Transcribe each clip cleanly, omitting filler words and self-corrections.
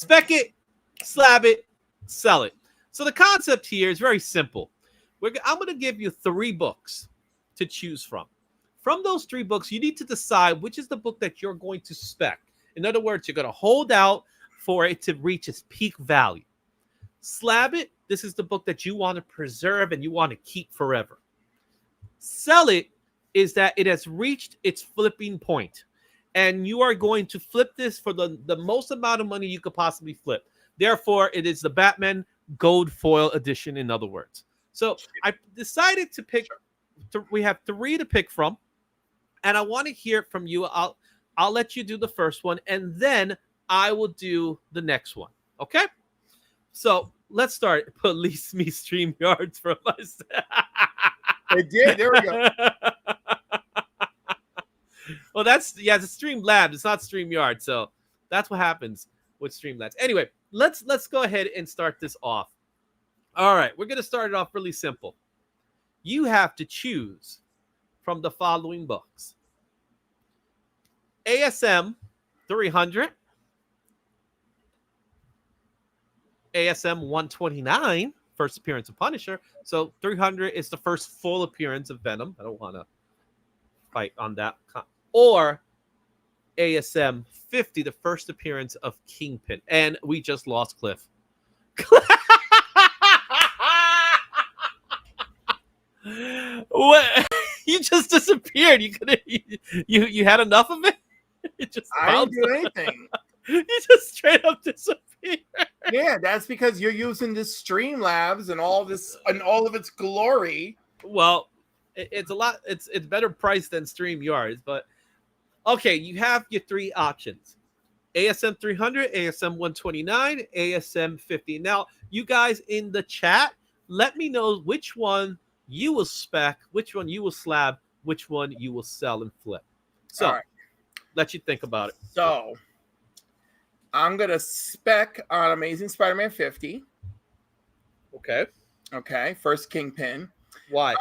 Spec It, Slab It, Sell It. So the concept here is very simple. I'm going to give you 3 books to choose from. From those 3 books, you need to decide which is the book that you're going to spec. In other words, you're going to hold out for it to reach its peak value. Slab It, this is the book that you want to preserve and you want to keep forever. Sell It is that it has reached its flipping point, and you are going to flip this for the most amount of money you could possibly flip. Therefore, it is the Batman Gold Foil Edition, in other words. So I decided to pick, we have 3 to pick from, and I want to hear from you. I'll let you do the first one, and then I will do the next one. Okay? So let's start. Police me StreamYards from myself. It did. There we go. Well, it's Streamlabs. It's not StreamYard. So that's what happens with Streamlabs. Anyway, let's go ahead and start this off. All right, we're gonna start it off really simple. You have to choose from the following books: ASM 300, ASM 129, first appearance of Punisher. So 300 is the first full appearance of Venom. I don't want to fight on that. Or ASM 50, the first appearance of Kingpin. And we just lost Cliff. What? You just disappeared. You had enough of it? I didn't do anything. You just straight up disappeared. Yeah, that's because you're using this Streamlabs and all this and all of its glory. Well, it's a lot. It's better priced than StreamYards, but okay. You have your 3 options: ASM 300, ASM 129, ASM 50. Now, you guys in the chat, let me know which one you will spec, which one you will slab, which one you will sell and flip. So, all right. Let you think about it. So, I'm going to spec on Amazing Spider-Man 50. Okay. First Kingpin. Why?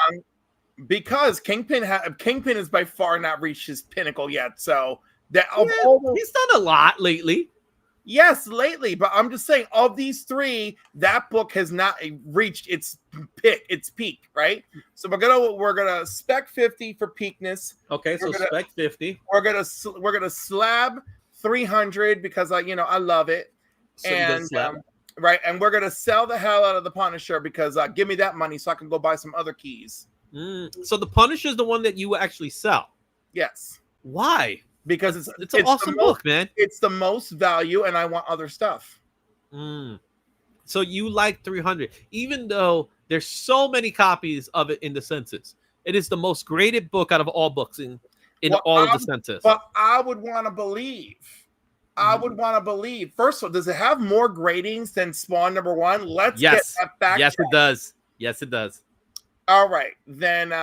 Because Kingpin has by far not reached his pinnacle yet. So, he's done a lot lately. Yes, lately, but I'm just saying, of these 3, that book has not reached its peak, right? So we're gonna spec 50 for peakness. Okay, so spec 50. We're gonna slab 300 because I love it, So and right, and we're gonna sell the hell out of the Punisher because give me that money so I can go buy some other keys. So the Punisher is the one that you will actually sell. Yes. Why? Because it's an awesome book, man. It's the most value, and I want other stuff. So you like 300, even though there's so many copies of it in the census. It is the most graded book out of all books in all of the census. But I would want to believe. First of all, does it have more gradings than Spawn #1? Let's get that back. Yes, it does. Yes, it does. All right, then.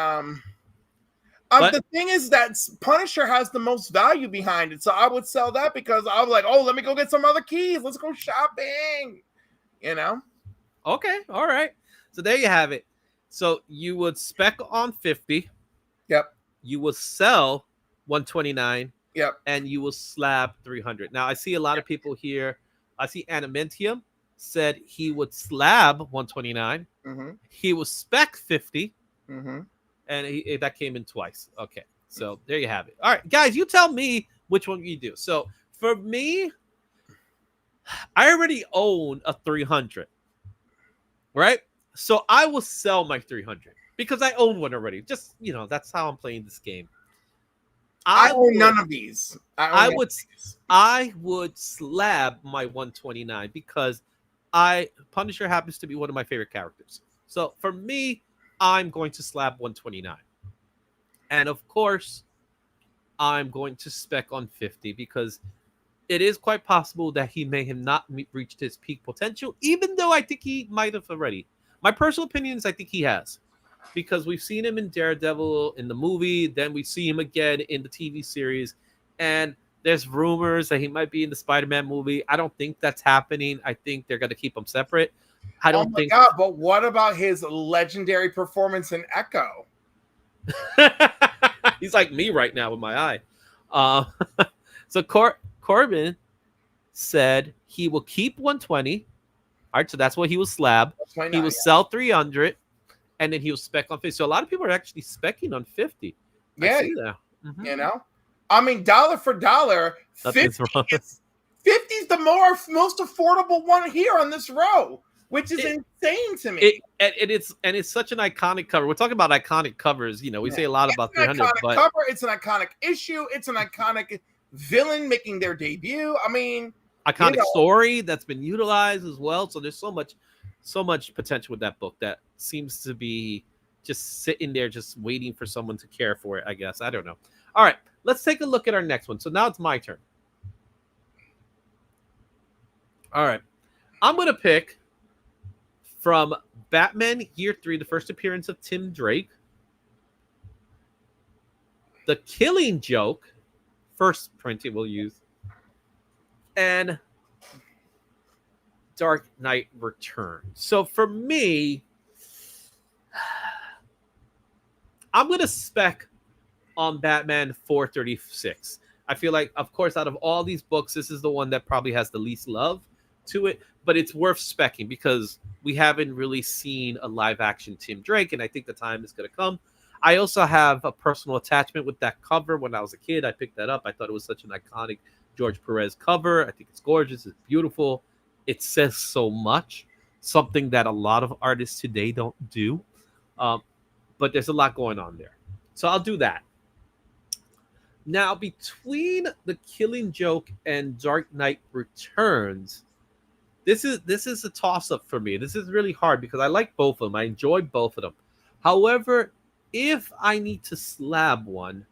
The thing is that Punisher has the most value behind it, so I would sell that because I was like, "Oh, let me go get some other keys. Let's go shopping." Okay, all right. So there you have it. So you would spec on 50. Yep. You will sell 129. Yep. And you will slab 300. Now I see a lot of people here. I see Animentium said he would slab 129. Mm-hmm. He will spec 50. Mm-hmm. And that came in twice. Okay, so there you have it. All right, guys, you tell me which one you do. So for me, I already own a 300, right? So I will sell my 300 because I own one already. Just, that's how I'm playing this game. I own none of these. I would slab my 129 because Punisher happens to be one of my favorite characters. So for me, I'm going to slab 129. And of course, I'm going to spec on 50 because it is quite possible that he may have not reached his peak potential, even though I think he might have already. My personal opinion is I think he has, because we've seen him in Daredevil in the movie, then we see him again in the TV series, and there's rumors that he might be in the Spider-Man movie. I don't think that's happening. I think they're going to keep them separate. I don't think. God, but what about his legendary performance in Echo? He's like me right now with my eye. So Corbin said He will keep 120. All right, so that's what he will slab. That's why He not, will sell 300, and then he will spec on 50. So a lot of people are actually specing on 50. I yeah. see that. Mhm. You know, I mean, dollar for dollar, Nothing's 50 wrong. is 50 is the most affordable one here on this row, which is insane to me. It's such an iconic cover. We're talking about iconic covers. You know, we say a lot about It's an 300, iconic but cover. It's an iconic issue. It's an iconic villain making their debut. I mean, iconic story that's been utilized as well. So there's so much potential with that book that seems to be just sitting there, just waiting for someone to care for it. I guess I don't know. All right, let's take a look at our next one. So now it's my turn. All right, I'm gonna pick from Batman Year 3, the first appearance of Tim Drake, The Killing Joke, first printing we'll use, and Dark Knight Returns. So for me, I'm going to spec on Batman 436. I feel like, of course, out of all these books, this is the one that probably has the least love to it, but it's worth specking because we haven't really seen a live action Tim Drake, and I think the time is going to come. I also have a personal attachment with that cover. When I was a kid, I picked that up. I thought it was such an iconic George Perez cover. I think it's gorgeous. It's beautiful. It says so much, something that a lot of artists today don't do. But there's a lot going on there. So I'll do that. Now, between The Killing Joke and Dark Knight Returns, this is a toss-up for me. This is really hard because I like both of them. I enjoy both of them. However, if I need to slab one,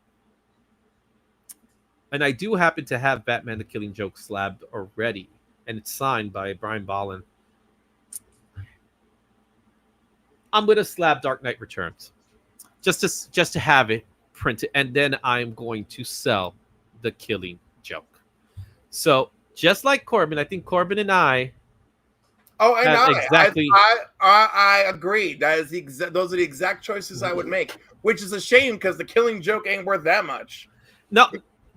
and I do happen to have Batman The Killing Joke slabbed already, and it's signed by Brian Bolland, I'm going to slab Dark Knight Returns just to have it printed, and then I'm going to sell The Killing Joke. So just like Corbin, I think Corbin and I. Oh, and I agree. That is those are the exact choices I would make, which is a shame because The Killing Joke ain't worth that much. No,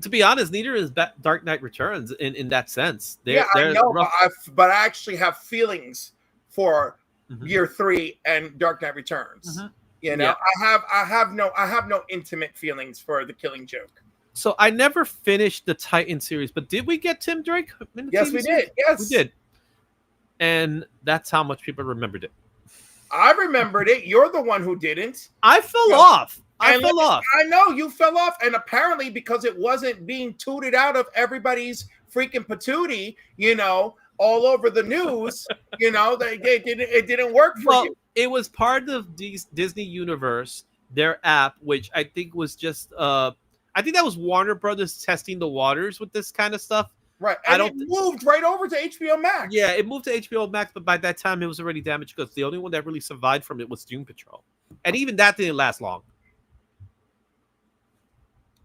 to be honest, neither is Dark Knight Returns in that sense. They're I know, but I actually have feelings for Year 3 and Dark Knight Returns. You know, yeah. I have no intimate feelings for The Killing Joke. So I never finished the Titan series, but did we get Tim Drake? Yes, we did. Yes, we did. And that's how much people remembered it. I remembered it. You're the one who didn't. I fell off. I know you fell off. And apparently because it wasn't being tooted out of everybody's freaking patootie, you know, all over the news, you know, it didn't work for you. It was part of Disney Universe, their app, which I think was just, I think that was Warner Brothers testing the waters with this kind of stuff. Right. And it moved right over to HBO Max. Yeah, it moved to HBO Max, but by that time it was already damaged because the only one that really survived from it was Doom Patrol. And even that didn't last long.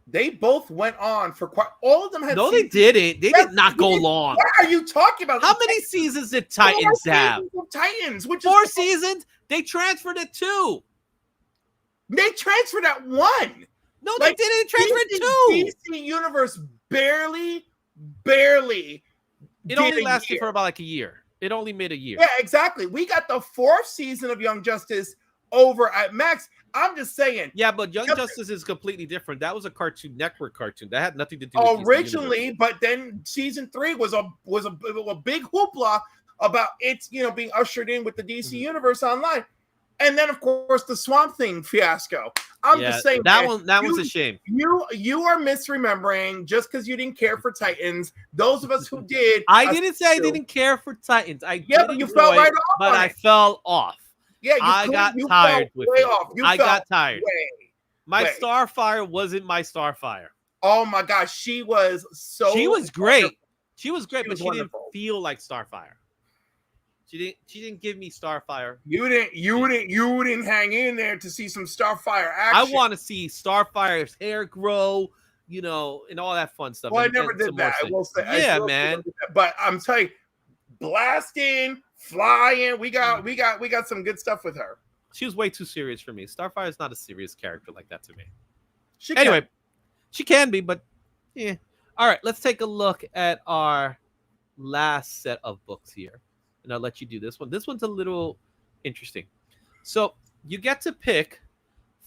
They both went on for quite. All of them had. No, they didn't. They did not go long. What are you talking about? How many seasons did Titans have? Titans, which 4 seasons. They transferred it 2. They transferred that 1. No, they didn't transfer it 2. DC Universe barely. It only lasted for about like a year. It only made a year. Yeah, exactly. We got the 4th season of Young Justice over at Max. I'm just saying. Yeah, but Young Justice is completely different. That was a Cartoon Network cartoon. That had nothing to do with originally, but then season 3 was a big hoopla about it, you know, being ushered in with the DC Universe Online. And then of course the Swamp Thing fiasco. I'm just saying that was a shame. You are misremembering just because you didn't care for Titans. Those of us who did, I didn't say I didn't care for Titans. But you fell right off. But I fell off. Yeah, I got tired with it. I got tired. My way. Starfire wasn't my Starfire. Oh my gosh, she was great. Wonderful. She was great, but she didn't feel like Starfire. She didn't give me Starfire. You didn't hang in there to see some Starfire action. I want to see Starfire's hair grow, you know, and all that fun stuff. Well, I never did that. I will say, yeah, man. But I'm telling you, blasting, flying, we got some good stuff with her. She was way too serious for me. Starfire is not a serious character like that to me. She can be, but yeah. All right, let's take a look at our last set of books here, and I'll let you do this one. This one's a little interesting. So you get to pick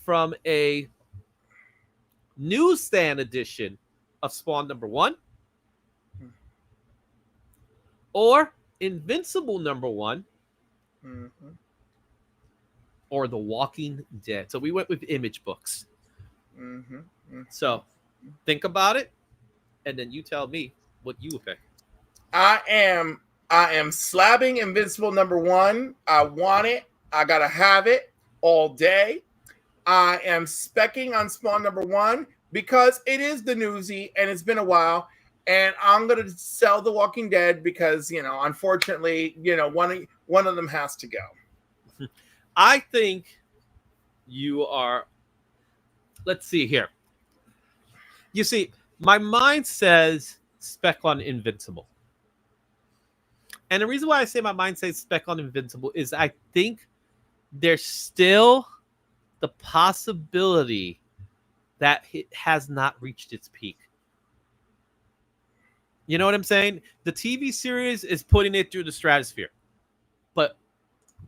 from a newsstand edition of Spawn #1 or Invincible #1 Mm-hmm. or The Walking Dead. So we went with Image books. Mm-hmm. Mm-hmm. So think about it, and then you tell me what you would pick. I am slabbing Invincible #1. I want it. I gotta have it all day. I am specking on Spawn #1 because it is the newsy and it's been a while. And I'm gonna sell The Walking Dead because unfortunately, one of them has to go. I think you are. Let's see here. You see, my mind says spec on Invincible. And the reason why I say my mind says spec on Invincible is I think there's still the possibility that it has not reached its peak. You know what I'm saying? The TV series is putting it through the stratosphere.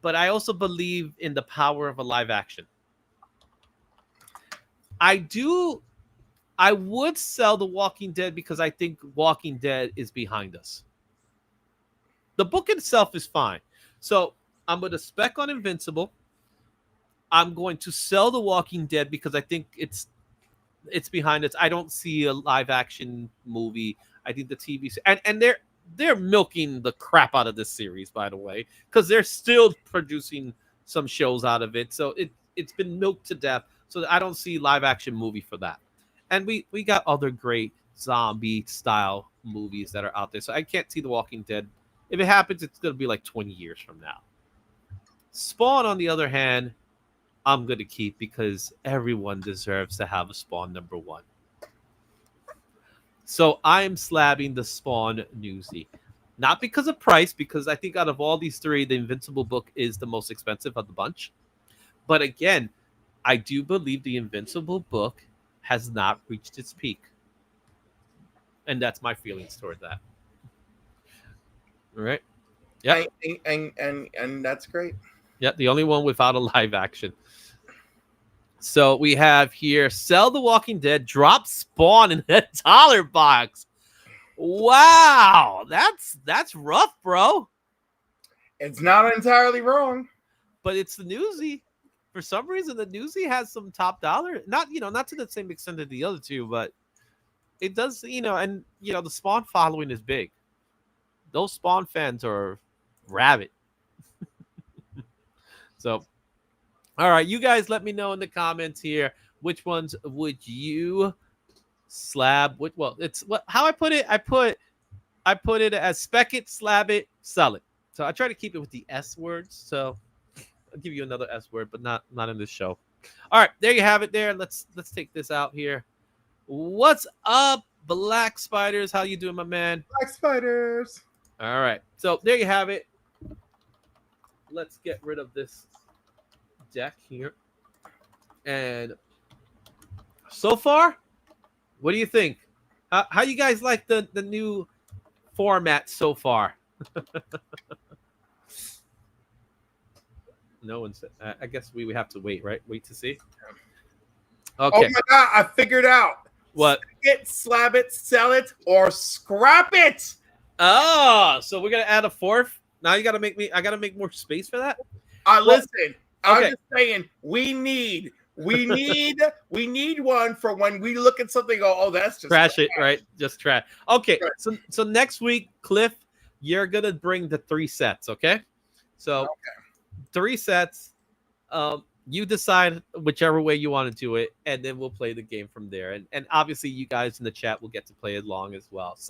But I also believe in the power of a live action. I would sell The Walking Dead because I think Walking Dead is behind us. The book itself is fine. So I'm going to spec on Invincible. I'm going to sell The Walking Dead because I think it's behind us. I don't see a live action movie. I think the TV and they're milking the crap out of this series, by the way, because they're still producing some shows out of it. So it's been milked to death. So I don't see live action movie for that. And we got other great zombie style movies that are out there. So I can't see The Walking Dead. If it happens, it's going to be like 20 years from now. Spawn, on the other hand, I'm going to keep because everyone deserves to have a Spawn #1. So I'm slabbing the Spawn newsie. Not because of price, because I think out of all these three, the Invincible book is the most expensive of the bunch. But again, I do believe the Invincible book has not reached its peak. And that's my feelings toward that. All right. Yeah. And that's great. Yeah. The only one without a live action. So we have here sell The Walking Dead, drop Spawn in a dollar box. Wow. That's rough, bro. It's not entirely wrong. But it's the newsie. For some reason, the newsie has some top dollar. Not to the same extent as the other two, but it does, and the Spawn following is big. Those Spawn fans are rabid. So, all right, you guys let me know in the comments here which ones would you slab. How I put it. I put it as spec it, slab it, sell it. So I try to keep it with the S words. So I'll give you another S word, but not in this show. All right, there you have it. There. Let's take this out here. What's up, Black Spiders? How you doing, my man? Black Spiders. All right. So there you have it. Let's get rid of this deck here. And so far, what do you think? How you guys like the new format so far? No one said. I guess we would have to wait, right? Wait to see. Okay. Oh my God! I figured out. What? Spec it, slab it, sell it, or scrap it. Oh, so we're gonna add a fourth. Now you gotta make me. I gotta make more space for that. Listen. Okay. I'm just saying. We need one for when we look at something. Go, oh, that's just trash it, right? Just trash. Okay. Right. So next week, Cliff, you're gonna bring the 3 sets. Okay. So. Okay. 3 sets. You decide whichever way you want to do it, and then we'll play the game from there. And obviously, you guys in the chat will get to play along as well. So